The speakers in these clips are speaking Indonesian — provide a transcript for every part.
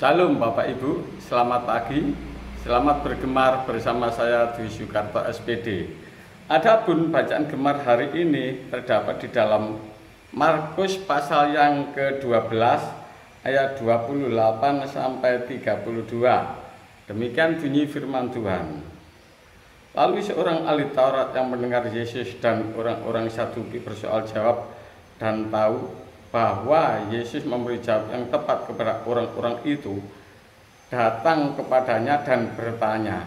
Shalom Bapak Ibu, selamat pagi, selamat bergemar bersama saya Dwi Soekarto SPD. Adapun bacaan gemar hari ini terdapat di dalam Markus pasal yang ke-12 ayat 28 sampai 32. Demikian bunyi firman Tuhan. Lalu seorang ahli Taurat yang mendengar Yesus dan orang-orang Saduki bersoal jawab dan tahu bahwa Yesus memberi jawab yang tepat kepada orang-orang itu, datang kepadanya dan bertanya,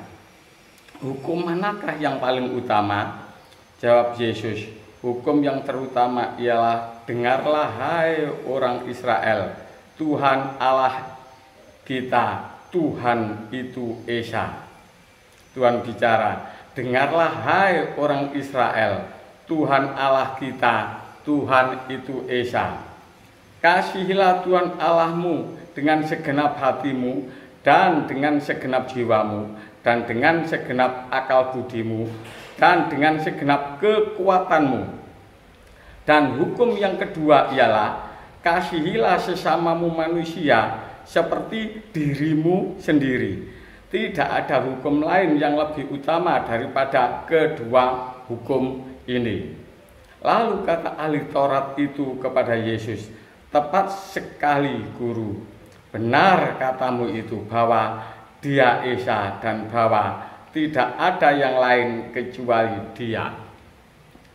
"Hukum manakah yang paling utama?" Jawab Yesus, "Hukum yang terutama ialah, dengarlah hai orang Israel, Tuhan Allah kita, Tuhan itu Esa." Tuhan bicara, "Dengarlah hai orang Israel, Tuhan Allah kita, Tuhan itu Esa. Kasihilah Tuhan Allahmu dengan segenap hatimu, dan dengan segenap jiwamu, dan dengan segenap akal budimu, dan dengan segenap kekuatanmu. Dan hukum yang kedua ialah, kasihilah sesamamu manusia seperti dirimu sendiri. Tidak ada hukum lain yang lebih utama daripada kedua hukum ini." Lalu kata ahli Taurat itu kepada Yesus, "Tepat sekali, Guru. Benar katamu itu bahwa Dia Esa dan bahwa tidak ada yang lain kecuali Dia."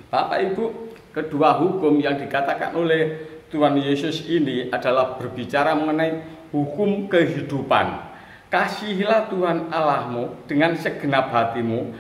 Bapak Ibu, kedua hukum yang dikatakan oleh Tuhan Yesus ini adalah berbicara mengenai hukum kehidupan. Kasihilah Tuhan Allahmu dengan segenap hatimu,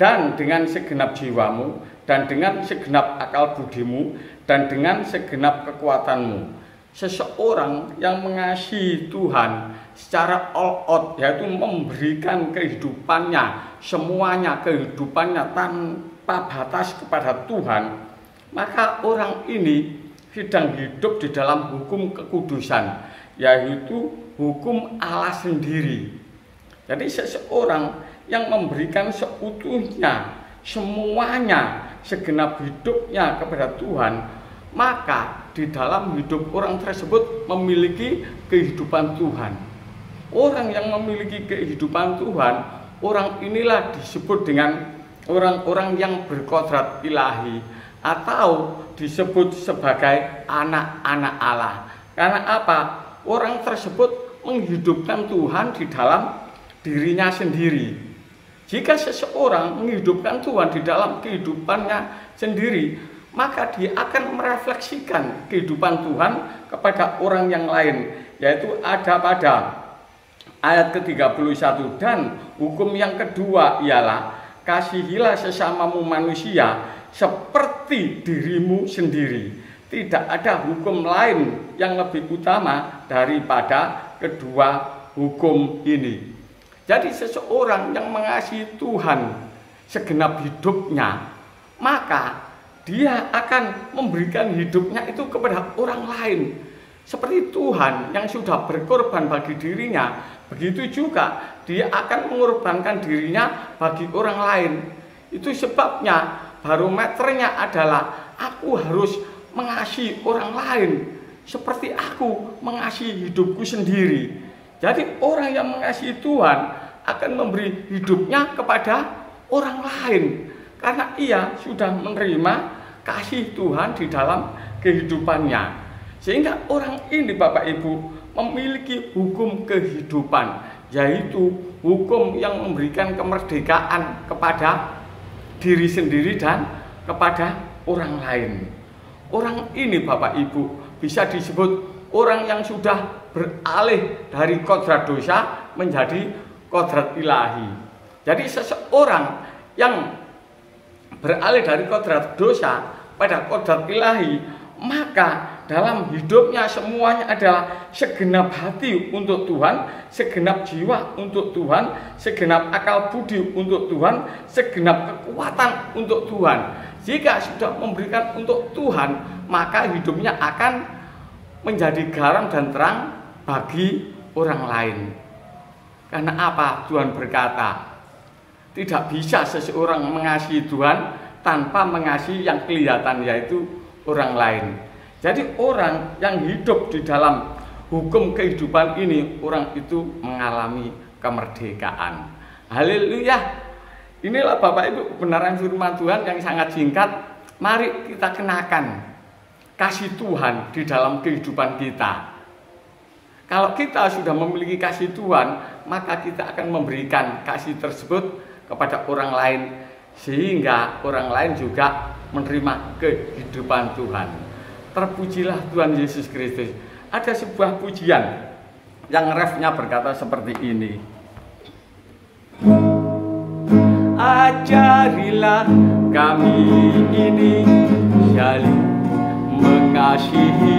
dan dengan segenap jiwamu, dan dengan segenap akal budimu, dan dengan segenap kekuatanmu. Seseorang yang mengasihi Tuhan secara all out, yaitu memberikan kehidupannya, semuanya kehidupannya tanpa batas kepada Tuhan, maka orang ini sedang hidup di dalam hukum kekudusan, yaitu hukum Allah sendiri. Jadi seseorang yang memberikan seutuhnya, semuanya, segenap hidupnya kepada Tuhan, maka di dalam hidup orang tersebut memiliki kehidupan Tuhan. Orang yang memiliki kehidupan Tuhan, orang inilah disebut dengan orang-orang yang berkodrat ilahi, atau disebut sebagai anak-anak Allah. Karena apa? Orang tersebut menghidupkan Tuhan di dalam dirinya sendiri. Jika seseorang menghidupkan Tuhan di dalam kehidupannya sendiri, maka dia akan merefleksikan kehidupan Tuhan kepada orang yang lain, yaitu ada pada ayat ke-31. Dan hukum yang kedua ialah, kasihilah sesamamu manusia seperti dirimu sendiri. Tidak ada hukum lain yang lebih utama daripada kedua hukum ini. Jadi seseorang yang mengasihi Tuhan segenap hidupnya, maka dia akan memberikan hidupnya itu kepada orang lain. Seperti Tuhan yang sudah berkorban bagi dirinya, begitu juga dia akan mengorbankan dirinya bagi orang lain. Itu sebabnya barometernya adalah, aku harus mengasihi orang lain seperti aku mengasihi hidupku sendiri. Jadi orang yang mengasihi Tuhan akan memberi hidupnya kepada orang lain, karena ia sudah menerima kasih Tuhan di dalam kehidupannya. Sehingga orang ini, Bapak Ibu, memiliki hukum kehidupan, yaitu hukum yang memberikan kemerdekaan kepada diri sendiri dan kepada orang lain. Orang ini, Bapak Ibu, bisa disebut orang yang sudah beralih dari kodrat dosa menjadi kodrat ilahi. Jadi seseorang yang beralih dari kodrat dosa pada kodrat ilahi, maka dalam hidupnya semuanya adalah segenap hati untuk Tuhan, segenap jiwa untuk Tuhan, segenap akal budi untuk Tuhan, segenap kekuatan untuk Tuhan. Jika sudah memberikan untuk Tuhan, maka hidupnya akan menjadi garam dan terang bagi orang lain. Karena apa? Tuhan berkata, tidak bisa seseorang mengasihi Tuhan tanpa mengasihi yang kelihatan, yaitu orang lain. Jadi orang yang hidup di dalam hukum kehidupan ini, orang itu mengalami kemerdekaan. Haleluya. Inilah Bapak Ibu kebenaran firman Tuhan yang sangat singkat. Mari kita kenakan kasih Tuhan di dalam kehidupan kita. Kalau kita sudah memiliki kasih Tuhan, maka kita akan memberikan kasih tersebut kepada orang lain, sehingga orang lain juga menerima kehidupan Tuhan. Terpujilah Tuhan Yesus Kristus. Ada sebuah pujian yang refnya berkata seperti ini. Ajarilah kami ini saling mengasihi.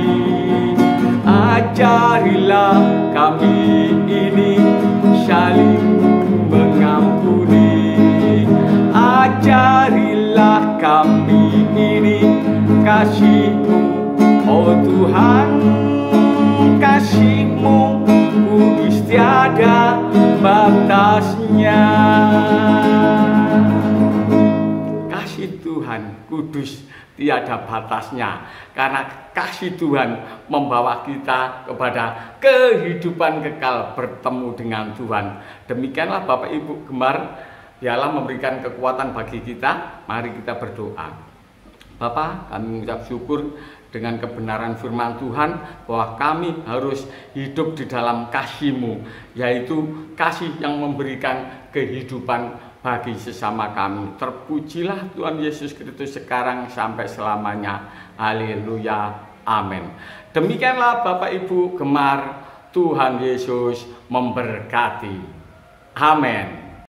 Ajarilah kami ini saling mengampuni. Ajarilah kami ini kasih-Mu, oh Tuhan, kasih-Mu kudus tiada batasnya. Kasih Tuhan kudus tiada batasnya, karena kasih Tuhan membawa kita kepada kehidupan kekal bertemu dengan Tuhan. Demikianlah Bapak Ibu Gemar, dialah memberikan kekuatan bagi kita. Mari kita berdoa. Bapa, kami mengucap syukur dengan kebenaran firman Tuhan bahwa kami harus hidup di dalam kasih-Mu, yaitu kasih yang memberikan kehidupan bagi sesama kami. Terpujilah Tuhan Yesus Kristus sekarang sampai selamanya. Haleluya. Amin. Demikianlah Bapak Ibu Gemar, Tuhan Yesus memberkati. Amin.